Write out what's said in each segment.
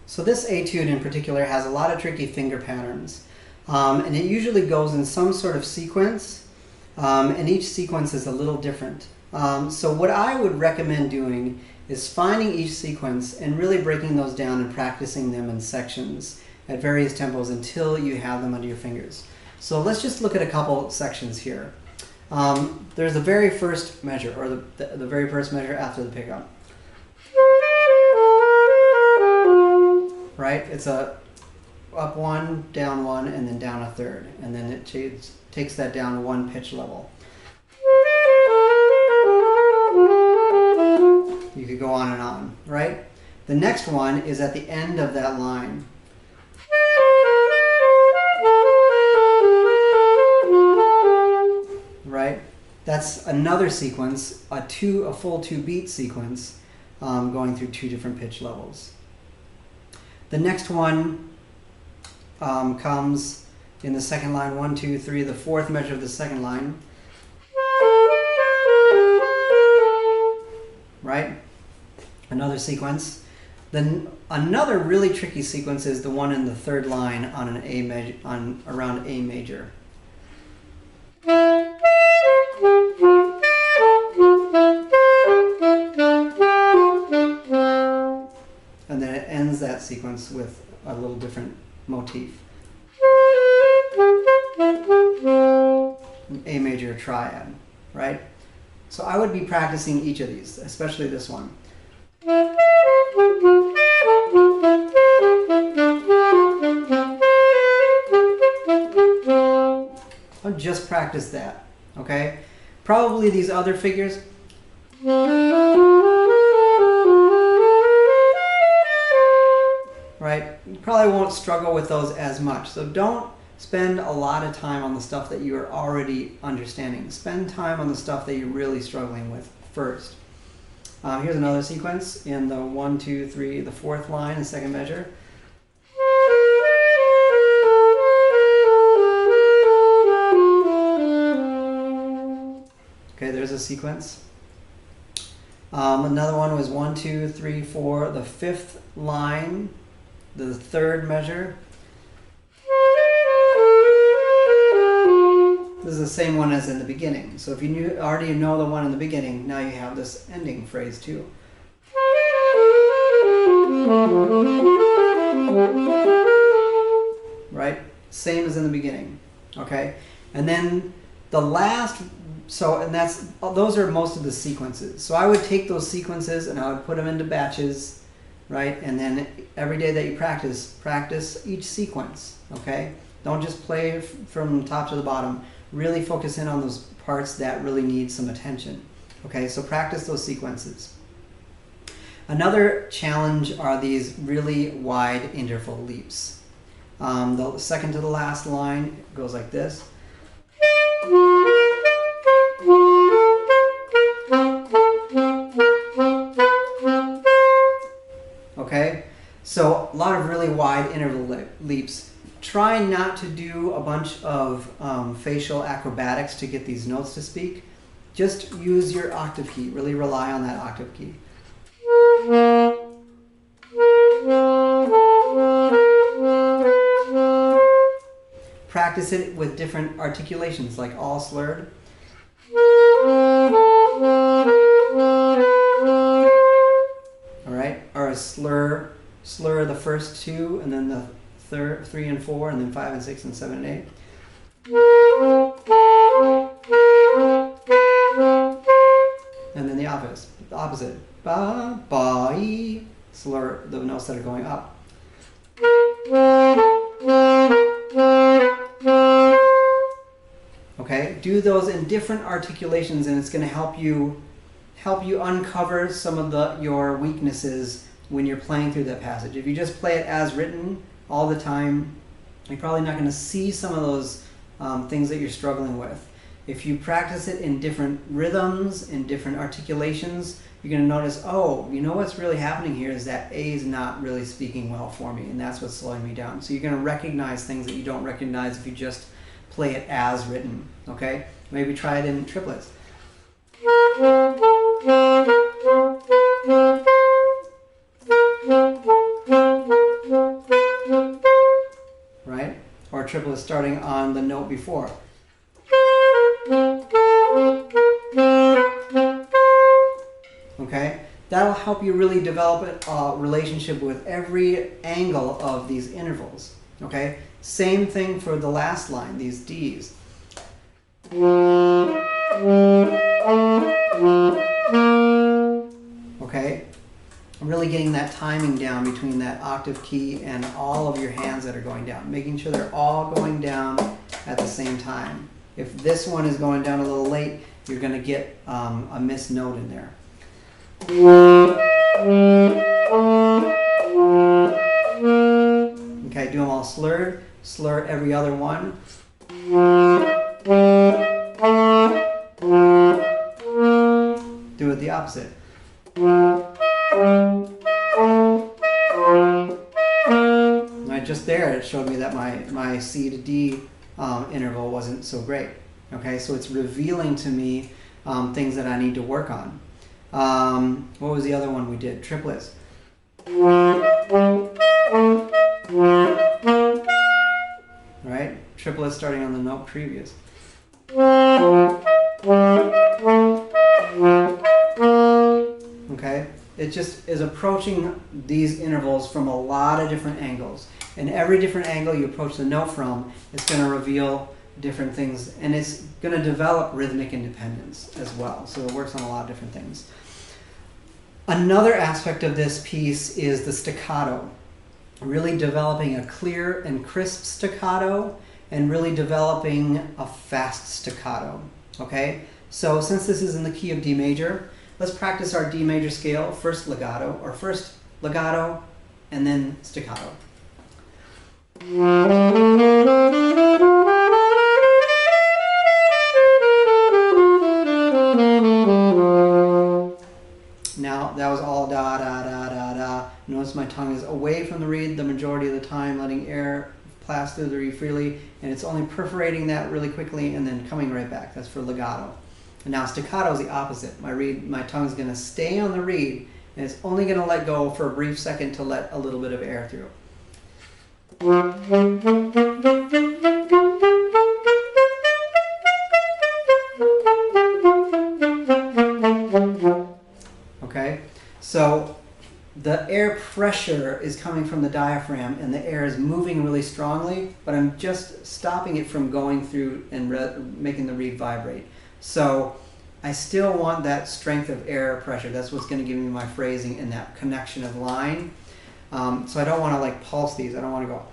So this etude in particular has a lot of tricky finger patterns, and it usually goes in some sort of sequence, and each sequence is a little different. So what I would recommend doing is finding each sequence and really breaking those down and practicing them in sections at various tempos until you have them under your fingers. So let's just look at a couple sections here. There's the very first measure, or the very first measure after the pickup. Right? It's a up one, down one, and then down a third. And then it takes that down one pitch level. You could go on and on, right? The next one is at the end of that line. Right? That's another sequence, a full 2-beat sequence, going through 2 different pitch levels. The next one comes in the second line, 1, 2, 3, the fourth measure of the second line. Right? Another sequence. Then another really tricky sequence is the one in the third line on an A major, around A major. And then it ends that sequence with a little different motif. A major triad, right? So I would be practicing each of these, especially this one. I'll just practice that, okay? Probably these other figures. Right? You probably won't struggle with those as much. So don't spend a lot of time on the stuff that you are already understanding. Spend time on the stuff that you're really struggling with first. Here's another sequence in the 1, 2, 3, the fourth line, the second measure. Okay, there's a sequence. Another one was 1, 2, 3, 4, the fifth line, the third measure. This is the same one as in the beginning. So if you already know the one in the beginning, now you have this ending phrase too. Right? Same as in the beginning. Okay? And then the last, those are most of the sequences. So I would take those sequences and I would put them into batches, right? And then every day that you practice each sequence, okay? Don't just play from top to the bottom. Really focus in on those parts that really need some attention. Okay, so practice those sequences. Another challenge are these really wide interval leaps. The second to the last line goes like this. Okay, so a lot of really wide interval leaps. Try not to do a bunch of facial acrobatics to get these notes to speak. Just use your octave key. Really rely on that octave key. practice it with different articulations, like all slurred. All right, or a slur the first two, and then the third, 3 and 4, and then 5 and 6 and 7 and 8. And then the opposite. Ba, ba, e. Slur the notes that are going up. Okay, do those in different articulations, and it's going to help you uncover some of your weaknesses when you're playing through that passage. If you just play it as written all the time, you're probably not going to see some of those things that you're struggling with. If you practice it in different rhythms, in different articulations, you're going to notice, oh, you know what's really happening here is that A is not really speaking well for me, and that's what's slowing me down. So you're going to recognize things that you don't recognize if you just play it as written, okay? Maybe try it in triplets. Right? Or triplets starting on the note before. Okay? That'll help you really develop a relationship with every angle of these intervals. Okay? Same thing for the last line, these Ds. Okay? Really getting that timing down between that octave key and all of your hands that are going down. Making sure they're all going down at the same time. If this one is going down a little late, you're going to get a missed note in there. Okay, do them all slurred. Slur every other one. Do it the opposite. Right, just there it showed me that my C to D interval wasn't so great. Okay, so it's revealing to me things that I need to work on. What was the other one we did? Triplets. Right? Triplets starting on the note previous. Okay? It just is approaching these intervals from a lot of different angles. And every different angle you approach the note from, it's going to reveal different things, and it's going to develop rhythmic independence as well. So it works on a lot of different things. Another aspect of this piece is the staccato. Really developing a clear and crisp staccato, and really developing a fast staccato. Okay? So since this is in the key of D major, let's practice our D major scale, first legato, and then staccato. Now, that was all da, da, da, da, da. Notice my tongue is away from the reed the majority of the time, letting air pass through the reed freely, and it's only perforating that really quickly and then coming right back. That's for legato. And now staccato is the opposite. My tongue is going to stay on the reed, and it's only going to let go for a brief second to let a little bit of air through. Okay, so the air pressure is coming from the diaphragm and the air is moving really strongly, but I'm just stopping it from going through and making the reed vibrate. So I still want that strength of air pressure. That's what's going to give me my phrasing and that connection of line. So I don't want to like pulse these. I don't want to go,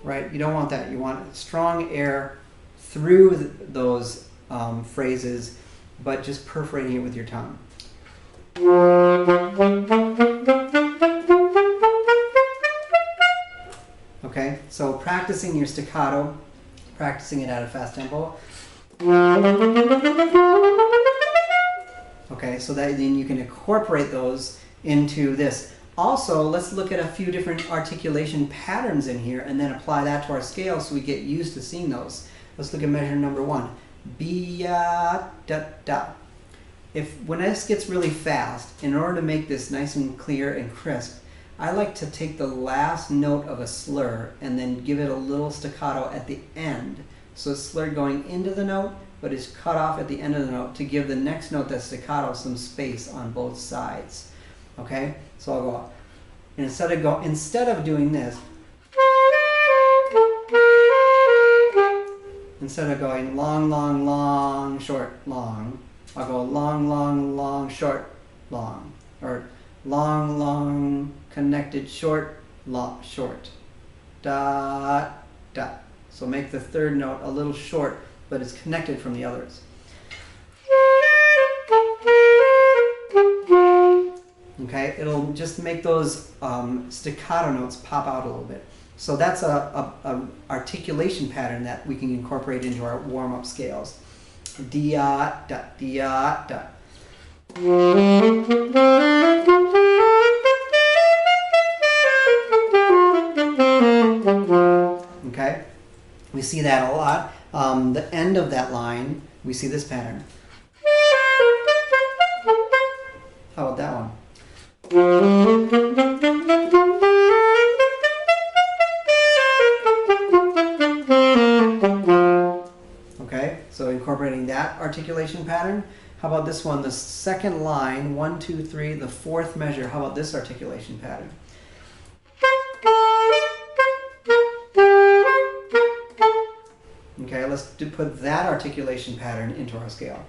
right? You don't want that. You want strong air through those phrases, but just perforating it with your tongue. Okay, so practicing your staccato, practicing it at a fast tempo. Okay, so that then you can incorporate those into this. Also, let's look at a few different articulation patterns in here and then apply that to our scale so we get used to seeing those. Let's look at measure number 1. Bi-ya, da-da. When this gets really fast, in order to make this nice and clear and crisp, I like to take the last note of a slur and then give it a little staccato at the end. So it's slurred going into the note, but it's cut off at the end of the note to give the next note that's staccato some space on both sides. Okay? So I'll go, and instead of doing this, instead of going long, long, long, short, long, I'll go long, long, long, short, long, or long, long, connected, short, long, short, dot, dot. So make the third note a little short, but it's connected from the others. Okay, it'll just make those staccato notes pop out a little bit. So that's a articulation pattern that we can incorporate into our warm-up scales. Dot, dot, dot, dot. Okay, we see that a lot. The end of that line, we see this pattern. How about that one? Okay, so incorporating that articulation pattern. How about this one? The second line, 1, 2, 3, the fourth measure. How about this articulation pattern? Okay, let's put that articulation pattern into our scale.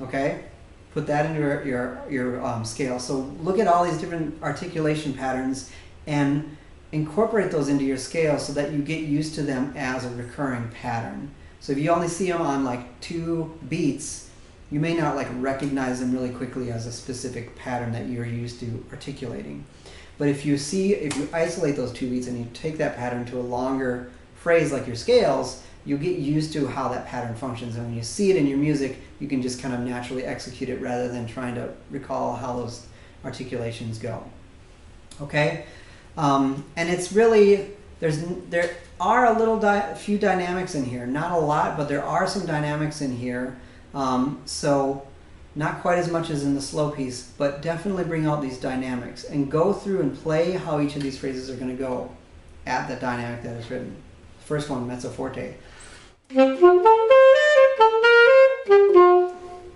Okay, put that into your scale. So look at all these different articulation patterns and incorporate those into your scale so that you get used to them as a recurring pattern. So if you only see them on like 2 beats, you may not like recognize them really quickly as a specific pattern that you're used to articulating. But if you isolate those 2 beats and you take that pattern to a longer phrase like your scales, you'll get used to how that pattern functions. And when you see it in your music, you can just kind of naturally execute it rather than trying to recall how those articulations go. Okay? And it's really, there are a few dynamics in here. Not a lot, but there are some dynamics in here. So not quite as much as in the slow piece, but definitely bring out these dynamics and go through and play how each of these phrases are going to go at the dynamic that is written. First one, mezzo forte.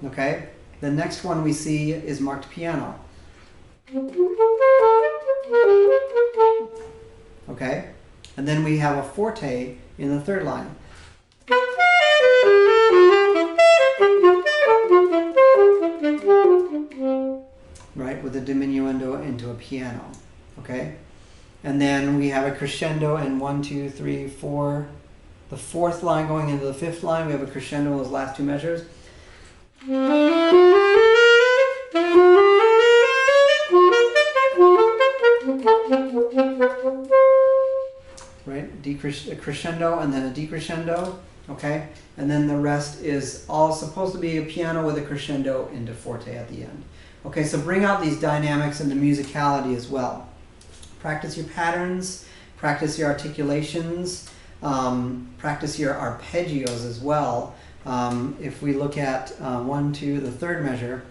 Okay, the next one we see is marked piano. Okay, and then we have a forte in the third line. Right, with a diminuendo into a piano. Okay, and then we have a crescendo in 1, 2, 3, 4. The fourth line going into the fifth line, we have a crescendo in those last 2 measures. Right, a crescendo and then a decrescendo. Okay, and then the rest is all supposed to be a piano with a crescendo into forte at the end. Okay, so bring out these dynamics and the musicality as well. Practice your patterns, practice your articulations, practice your arpeggios as well. If we look at 1, 2, the third measure,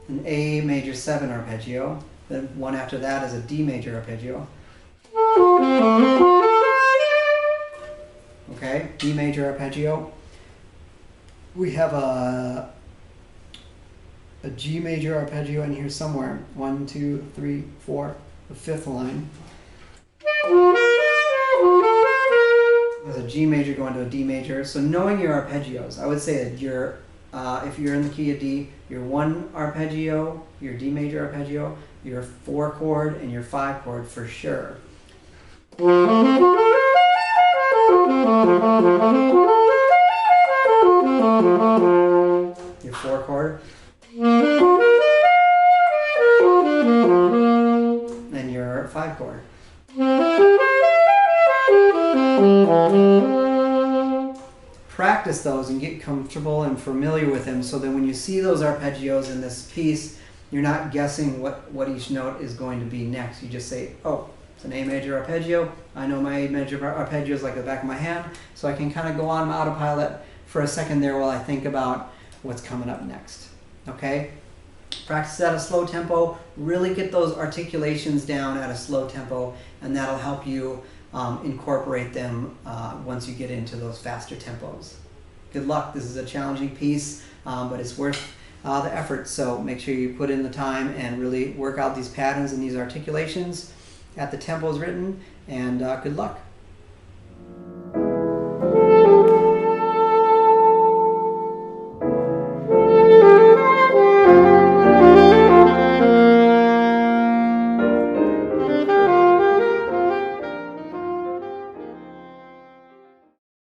an A major 7 arpeggio, then one after that is a D major arpeggio. Okay, D major arpeggio. We have a G major arpeggio in here somewhere. 1, 2, 3, 4, the fifth line. There's a G major going to a D major. So knowing your arpeggios, I would say that if you're in the key of D, your 1 arpeggio, your D major arpeggio, your 4 chord, and your 5 chord for sure. Your 4 chord. And your 5 chord. Practice those and get comfortable and familiar with them so that when you see those arpeggios in this piece, you're not guessing what each note is going to be next. You just say, oh, it's an A major arpeggio. I know my A major arpeggios like the back of my hand, so I can kind of go on autopilot for a second there while I think about what's coming up next. Okay? Practice at a slow tempo. Really get those articulations down at a slow tempo, and that'll help you incorporate them once you get into those faster tempos. Good luck. This is a challenging piece, but it's worth the effort. So make sure you put in the time and really work out these patterns and these articulations at the tempos written, and good luck.